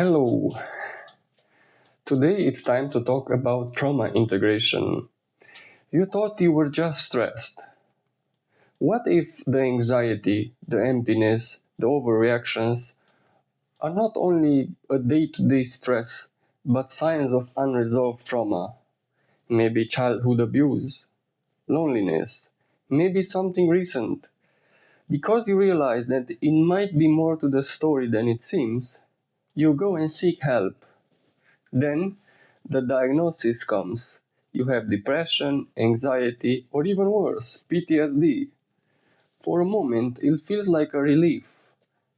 Hello! Today it's time to talk about trauma integration. You thought you were just stressed. What if the anxiety, the emptiness, the overreactions are not only a day-to-day stress, but signs of unresolved trauma? Maybe childhood abuse, loneliness, maybe something recent. Because you realize that it might be more to the story than it seems, you go and seek help. Then the diagnosis comes. You have depression, anxiety, or even worse, PTSD. For a moment, it feels like a relief.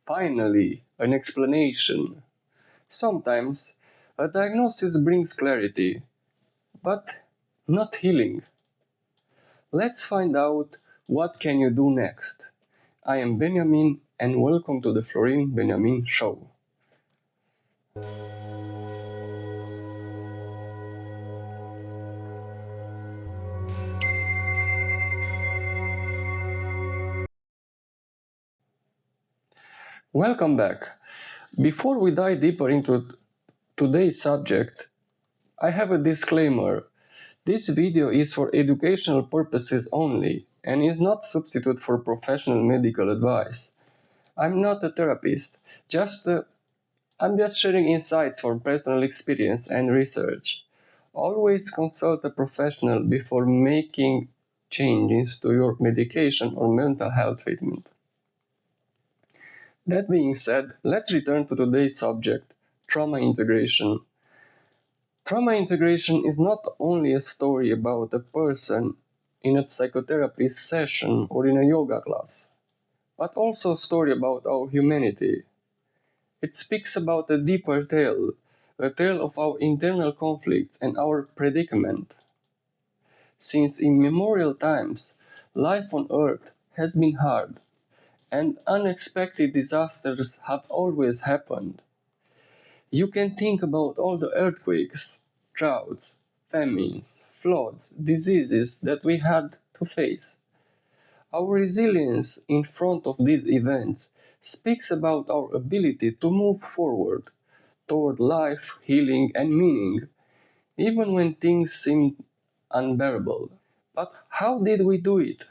Finally, an explanation. Sometimes, a diagnosis brings clarity, but not healing. Let's find out what can you do next. I am Benjamin, and welcome to the Florin Benjamin Show. Welcome back. Before we dive deeper into today's subject, I have a disclaimer. This video is for educational purposes only and is not substitute for professional medical advice. I'm not a therapist, I'm just sharing insights from personal experience and research. Always consult a professional before making changes to your medication or mental health treatment. That being said, let's return to today's subject, trauma integration. Trauma integration is not only a story about a person in a psychotherapy session or in a yoga class, but also a story about our humanity. It speaks about a deeper tale, a tale of our internal conflicts and our predicament. Since immemorial times, life on Earth has been hard, and unexpected disasters have always happened. You can think about all the earthquakes, droughts, famines, floods, diseases that we had to face. Our resilience in front of these events speaks about our ability to move forward toward life, healing, and meaning, even when things seem unbearable. But how did we do it?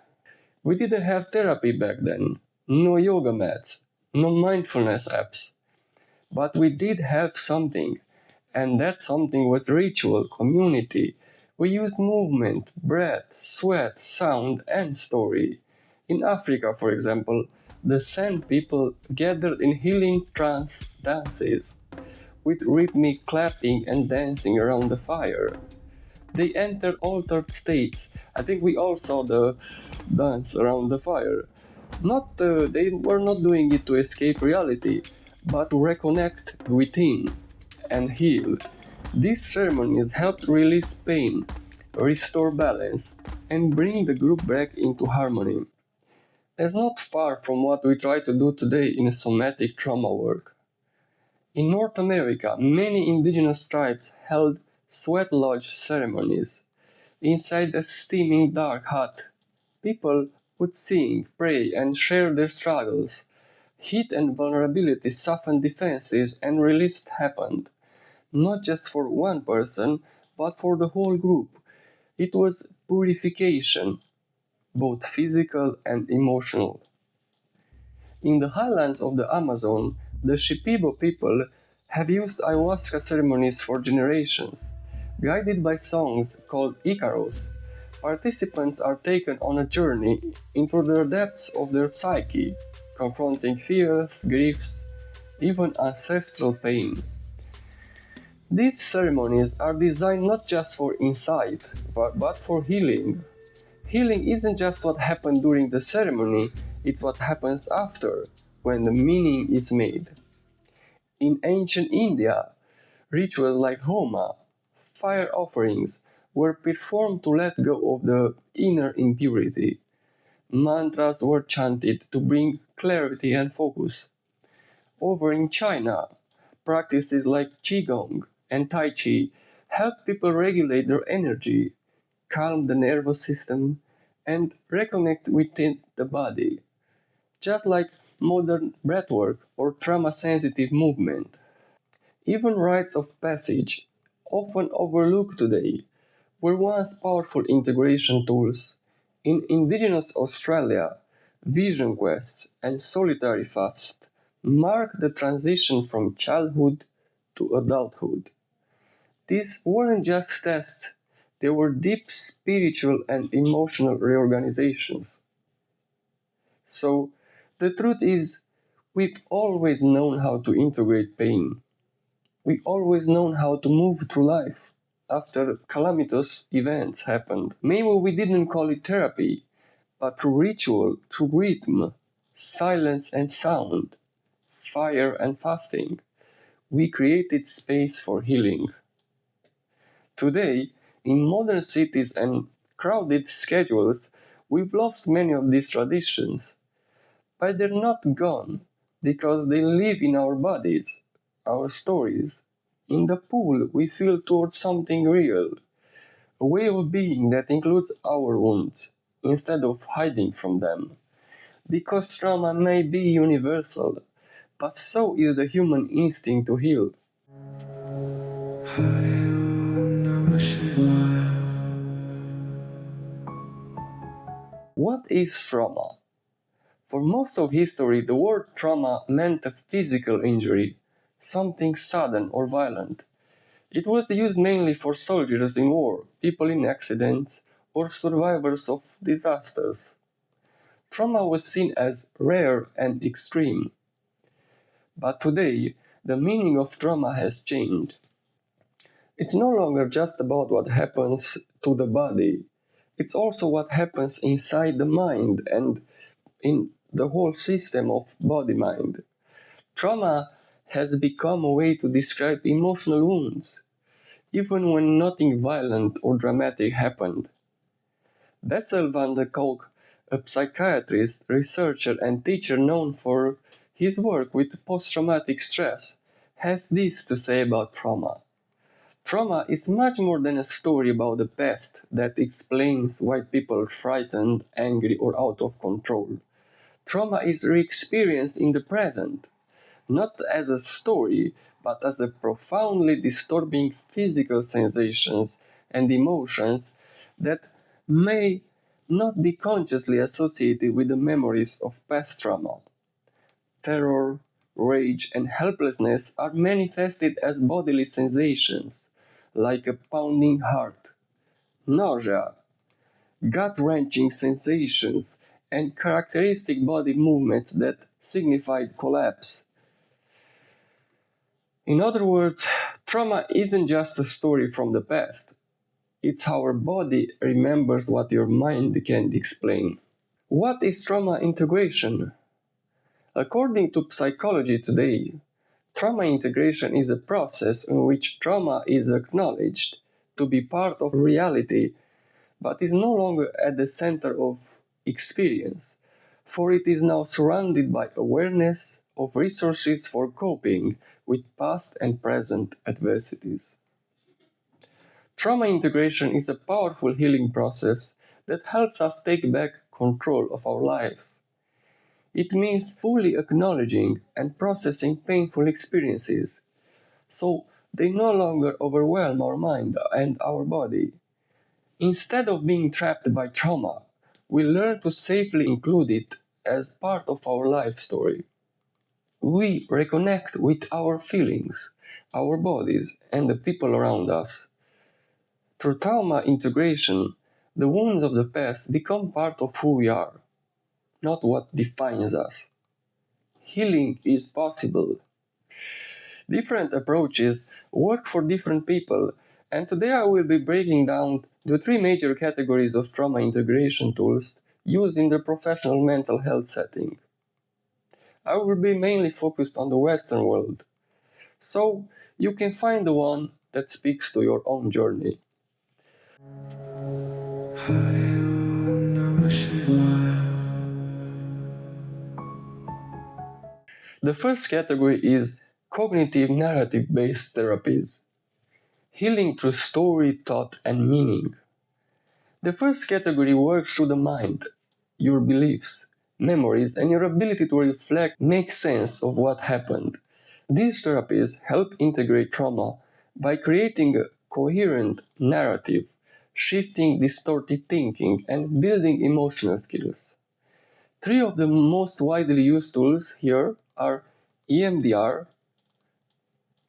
We didn't have therapy back then, no yoga mats, no mindfulness apps. But we did have something, and that something was ritual, community. We used movement, breath, sweat, sound, and story. In Africa, for example, the Sand people gathered in healing trance dances, with rhythmic clapping and dancing around the fire. They entered altered states. I think we all saw the dance around the fire. They were not doing it to escape reality, but to reconnect within and heal. These ceremonies helped release pain, restore balance, and bring the group back into harmony. That's not far from what we try to do today in somatic trauma work. In North America, many indigenous tribes held sweat lodge ceremonies. Inside a steaming dark hut, people would sing, pray, and share their struggles. Heat and vulnerability softened defenses and release happened. Not just for one person, but for the whole group. It was purification, both physical and emotional. In the highlands of the Amazon, the Shipibo people have used ayahuasca ceremonies for generations. Guided by songs called Icaros, participants are taken on a journey into the depths of their psyche, confronting fears, griefs, even ancestral pain. These ceremonies are designed not just for insight, but for healing. Healing isn't just what happened during the ceremony, it's what happens after, when the meaning is made. In ancient India, rituals like Homa, fire offerings, were performed to let go of the inner impurity. Mantras were chanted to bring clarity and focus. Over in China, practices like Qigong and Tai Chi help people regulate their energy, calm the nervous system, and reconnect within the body. Just like modern breathwork or trauma-sensitive movement. Even rites of passage, often overlooked today, were once powerful integration tools. In indigenous Australia, vision quests and solitary fasts marked the transition from childhood to adulthood. These weren't just tests, they were deep spiritual and emotional reorganizations. So, the truth is, we've always known how to integrate pain. We always known how to move through life after calamitous events happened. Maybe we didn't call it therapy, but through ritual, through rhythm, silence and sound, fire and fasting, we created space for healing. Today, in modern cities and crowded schedules, we've lost many of these traditions. But they're not gone, because they live in our bodies, our stories. In the pool, we feel towards something real, a way of being that includes our wounds, instead of hiding from them. Because trauma may be universal, but so is the human instinct to heal. What is trauma? For most of history, the word trauma meant a physical injury, something sudden or violent. It was used mainly for soldiers in war, people in accidents, or survivors of disasters. Trauma was seen as rare and extreme. But today, the meaning of trauma has changed. It's no longer just about what happens to the body, it's also what happens inside the mind and in the whole system of body-mind. Trauma has become a way to describe emotional wounds, even when nothing violent or dramatic happened. Bessel van der Kolk, a psychiatrist, researcher, and teacher known for his work with post-traumatic stress, has this to say about trauma. Trauma is much more than a story about the past that explains why people are frightened, angry, or out of control. Trauma is re-experienced in the present, not as a story, but as a profoundly disturbing physical sensations and emotions that may not be consciously associated with the memories of past trauma. Terror, rage, and helplessness are manifested as bodily sensations, like a pounding heart, nausea, gut-wrenching sensations, and characteristic body movements that signified collapse. In other words, trauma isn't just a story from the past. It's how our body remembers what your mind can't explain. What is trauma integration? According to psychology today, trauma integration is a process in which trauma is acknowledged to be part of reality, but is no longer at the center of experience, for it is now surrounded by awareness of resources for coping with past and present adversities. Trauma integration is a powerful healing process that helps us take back control of our lives. It means fully acknowledging and processing painful experiences, so they no longer overwhelm our mind and our body. Instead of being trapped by trauma, we learn to safely include it as part of our life story. We reconnect with our feelings, our bodies, and the people around us. Through trauma integration, the wounds of the past become part of who we are, not what defines us. Healing is possible. Different approaches work for different people, and today I will be breaking down the three major categories of trauma integration tools used in the professional mental health setting. I will be mainly focused on the Western world, so you can find the one that speaks to your own journey. The first category is cognitive narrative-based therapies. Healing through story, thought, and meaning. The first category works through the mind, your beliefs, memories, and your ability to reflect, make sense of what happened. These therapies help integrate trauma by creating a coherent narrative, shifting distorted thinking, and building emotional skills. Three of the most widely used tools here are EMDR,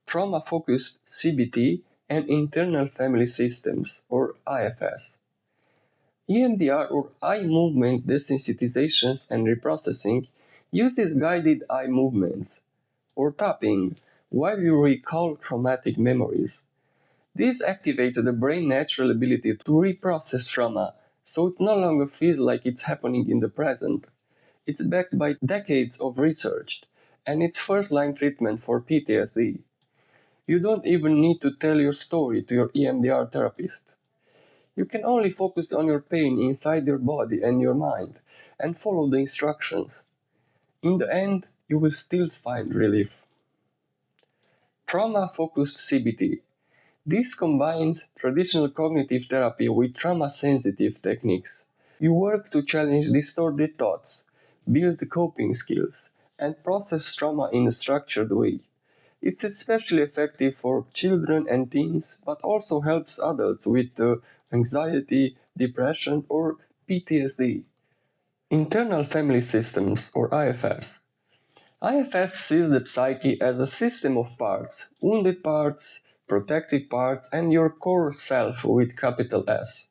trauma-focused CBT, and internal family systems, or IFS. EMDR, or eye movement desensitizations and reprocessing, uses guided eye movements, or tapping, while you recall traumatic memories. These activate the brain's natural ability to reprocess trauma, so it no longer feels like it's happening in the present. It's backed by decades of research, and it's first-line treatment for PTSD. You don't even need to tell your story to your EMDR therapist. You can only focus on your pain inside your body and your mind, and follow the instructions. In the end, you will still find relief. Trauma-focused CBT. This combines traditional cognitive therapy with trauma-sensitive techniques. You work to challenge distorted thoughts, build coping skills, and process trauma in a structured way. It's especially effective for children and teens, but also helps adults with anxiety, depression, or PTSD. Internal family systems, or IFS. IFS sees the psyche as a system of parts, wounded parts, protective parts, and your core self with capital S.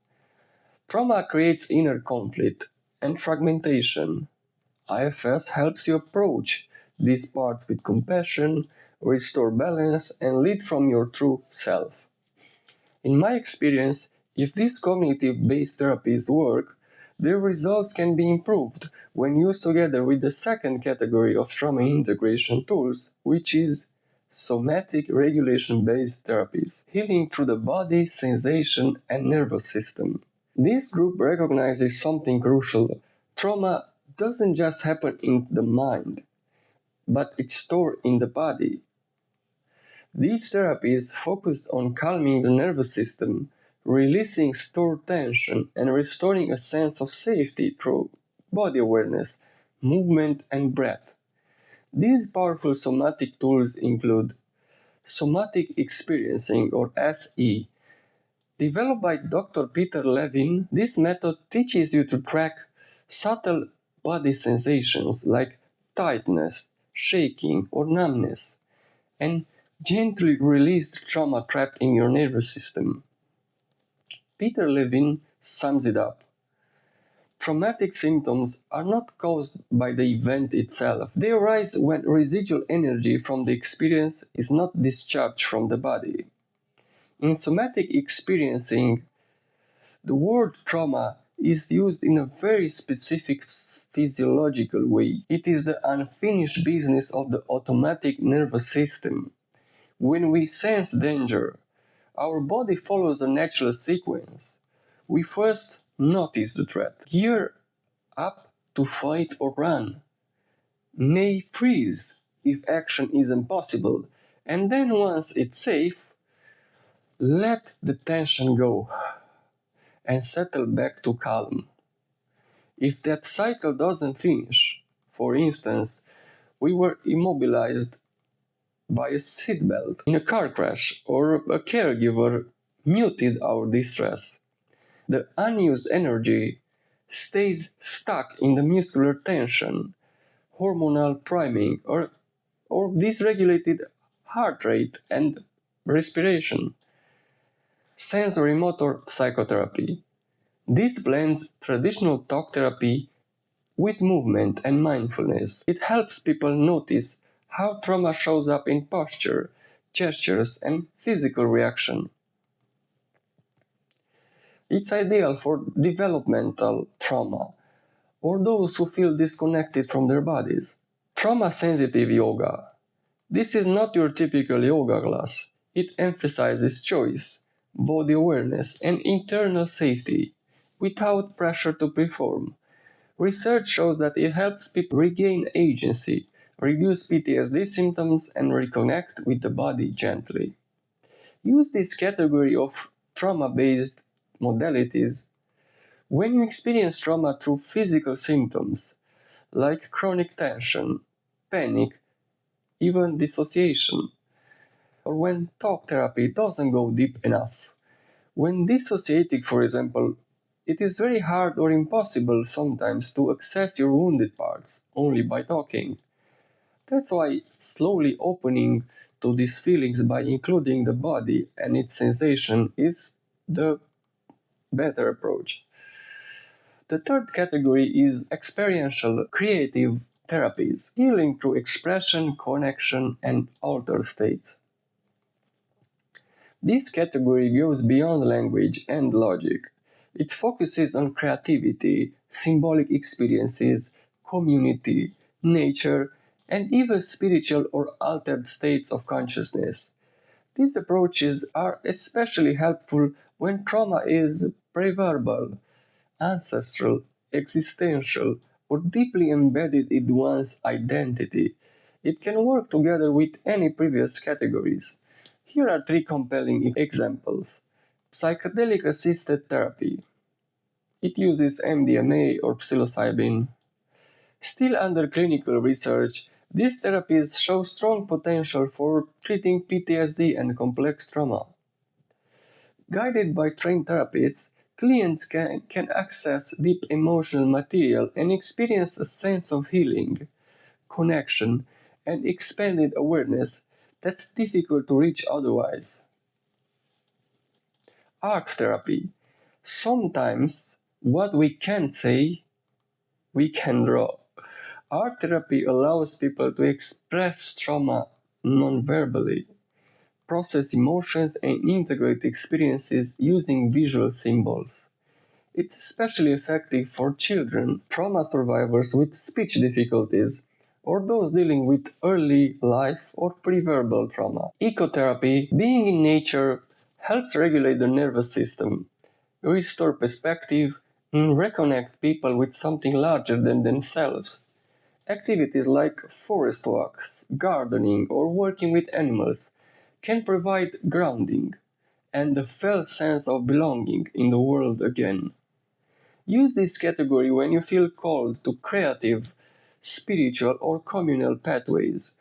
Trauma creates inner conflict and fragmentation. IFS helps you approach these parts with compassion, restore balance, and lead from your true self. In my experience, if these cognitive-based therapies work, their results can be improved when used together with the second category of trauma integration tools, which is somatic regulation-based therapies, healing through the body, sensation, and nervous system. This group recognizes something crucial. Trauma doesn't just happen in the mind, but it's stored in the body. These therapies focused on calming the nervous system, releasing stored tension, and restoring a sense of safety through body awareness, movement, and breath. These powerful somatic tools include Somatic Experiencing, or SE. Developed by Dr. Peter Levine, this method teaches you to track subtle body sensations like tightness, shaking, or numbness, and gently release the trauma trapped in your nervous system. Peter Levine sums it up. Traumatic symptoms are not caused by the event itself. They arise when residual energy from the experience is not discharged from the body. In somatic experiencing, the word trauma is used in a very specific physiological way. It is the unfinished business of the automatic nervous system. When we sense danger, our body follows a natural sequence. We first notice the threat, gear up to fight or run, may freeze if action is impossible, and then once it's safe, let the tension go and settle back to calm. If that cycle doesn't finish, for instance, we were immobilized by a seatbelt in a car crash, or a caregiver muted our distress, the unused energy stays stuck in the muscular tension, hormonal priming, or dysregulated heart rate and respiration. Sensory motor psychotherapy. This blends traditional talk therapy with movement and mindfulness. It helps people notice how trauma shows up in posture, gestures, and physical reaction. It's ideal for developmental trauma or those who feel disconnected from their bodies. Trauma-sensitive yoga. This is not your typical yoga class. It emphasizes choice, body awareness, and internal safety without pressure to perform. Research shows that it helps people regain agency, reduce PTSD symptoms, and reconnect with the body gently. Use this category of trauma-based modalities when you experience trauma through physical symptoms like chronic tension, panic, even dissociation, or when talk therapy doesn't go deep enough. When dissociating, for example, it is very hard or impossible sometimes to access your wounded parts only by talking. That's why slowly opening to these feelings by including the body and its sensation is the better approach. The third category is experiential creative therapies, healing through expression, connection, and altered states. This category goes beyond language and logic. It focuses on creativity, symbolic experiences, community, nature, and even spiritual or altered states of consciousness. These approaches are especially helpful when trauma is preverbal, ancestral, existential, or deeply embedded in one's identity. It can work together with any previous categories. Here are three compelling examples. Psychedelic assisted therapy. It uses MDMA or psilocybin. Still under clinical research, these therapies show strong potential for treating PTSD and complex trauma. Guided by trained therapists, clients can access deep emotional material and experience a sense of healing, connection, and expanded awareness that's difficult to reach otherwise. Art therapy. Sometimes what we can't say, we can draw. Art therapy allows people to express trauma non-verbally, process emotions, and integrate experiences using visual symbols. It's especially effective for children, trauma survivors with speech difficulties, or those dealing with early life or preverbal trauma. Ecotherapy, being in nature, helps regulate the nervous system, restore perspective, and reconnect people with something larger than themselves. Activities like forest walks, gardening, or working with animals can provide grounding and a felt sense of belonging in the world again. Use this category when you feel called to creative, spiritual, or communal pathways,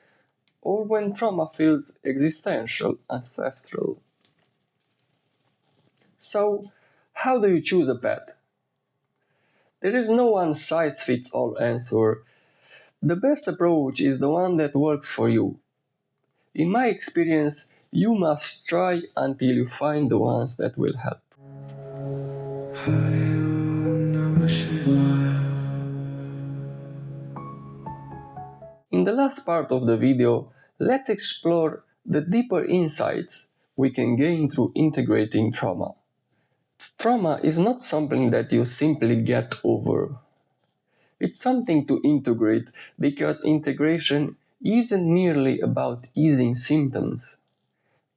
or when trauma feels existential, ancestral. So, how do you choose a path? There is no one size fits all answer. The best approach is the one that works for you. In my experience, you must try until you find the ones that will help. In the last part of the video, let's explore the deeper insights we can gain through integrating trauma. Trauma is not something that you simply get over. It's something to integrate because integration isn't merely about easing symptoms.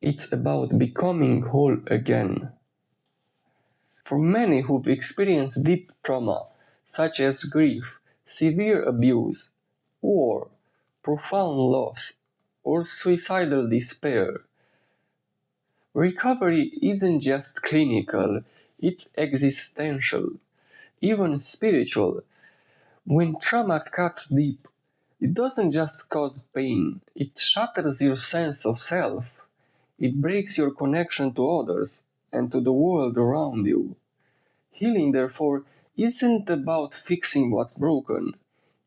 It's about becoming whole again. For many who've experienced deep trauma, such as grief, severe abuse, war, profound loss, or suicidal despair, recovery isn't just clinical, it's existential, even spiritual. When trauma cuts deep, it doesn't just cause pain, it shatters your sense of self. It breaks your connection to others and to the world around you. Healing, therefore, isn't about fixing what's broken.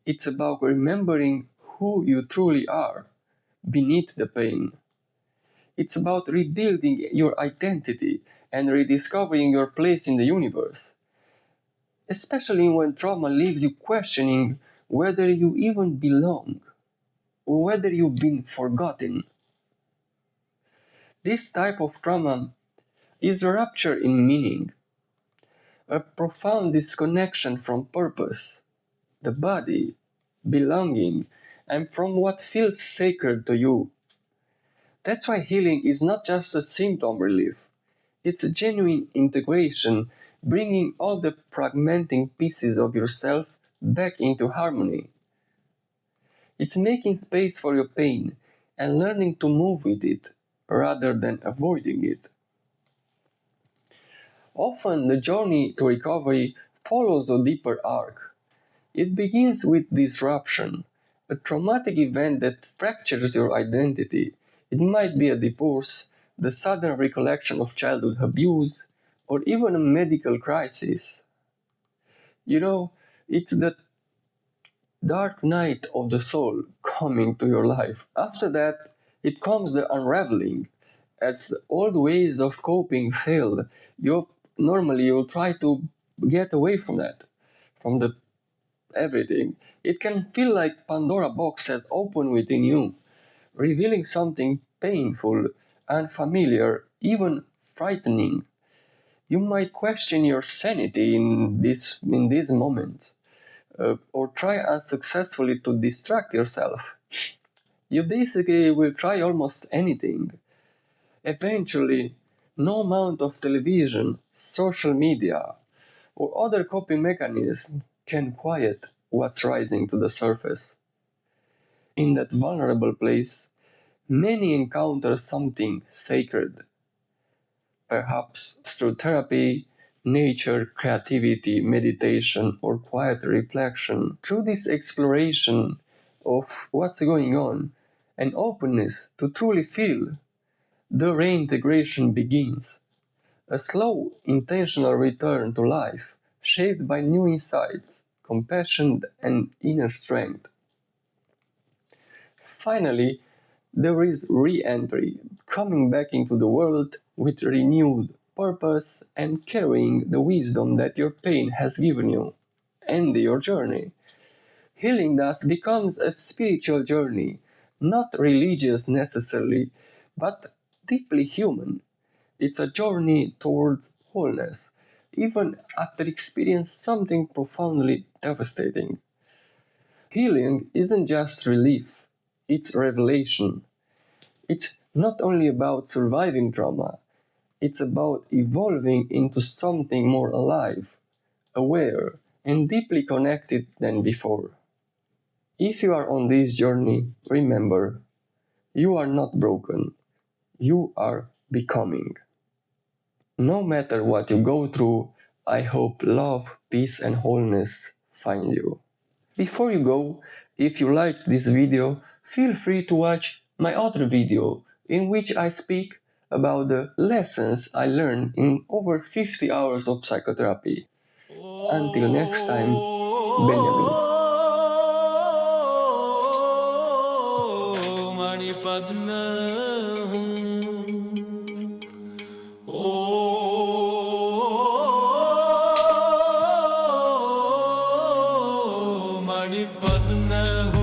It's about remembering who you truly are beneath the pain. It's about rebuilding your identity and rediscovering your place in the universe. Especially when trauma leaves you questioning whether you even belong or whether you've been forgotten. This type of trauma is a rupture in meaning, a profound disconnection from purpose, the body, belonging, and from what feels sacred to you. That's why healing is not just a symptom relief, it's a genuine integration, bringing all the fragmenting pieces of yourself back into harmony. It's making space for your pain and learning to move with it rather than avoiding it. Often the journey to recovery follows a deeper arc. It begins with disruption, A traumatic event that fractures your identity. It might be a divorce, the sudden recollection of childhood abuse, or even a medical crisis. You know, it's the dark night of the soul coming to your life. After that, it comes the unraveling. As old ways of coping failed, you'll try to get away from that, from the everything. It can feel like Pandora box has opened within you, revealing something painful, unfamiliar, even frightening. You might question your sanity in these moments, or try unsuccessfully to distract yourself. You basically will try almost anything. Eventually, no amount of television, social media, or other coping mechanisms can quiet what's rising to the surface. In that vulnerable place, many encounter something sacred. Perhaps through therapy, nature, creativity, meditation, or quiet reflection. Through this exploration of what's going on and openness to truly feel, the reintegration begins. A slow, intentional return to life, shaped by new insights, compassion, and inner strength. Finally, there is re-entry, coming back into the world with renewed purpose and carrying the wisdom that your pain has given you. End your journey. Healing thus becomes a spiritual journey, not religious necessarily, but deeply human. It's a journey towards wholeness, even after experiencing something profoundly devastating. Healing isn't just relief, it's revelation. It's not only about surviving trauma, it's about evolving into something more alive, aware, and deeply connected than before. If you are on this journey, remember, you are not broken, you are becoming. No matter what you go through, I hope love, peace, and wholeness find you. Before you go, if you liked this video, feel free to watch my other video in which I speak about the lessons I learned in over 50 hours of psychotherapy. Until next time, Benjamin. Mani Padma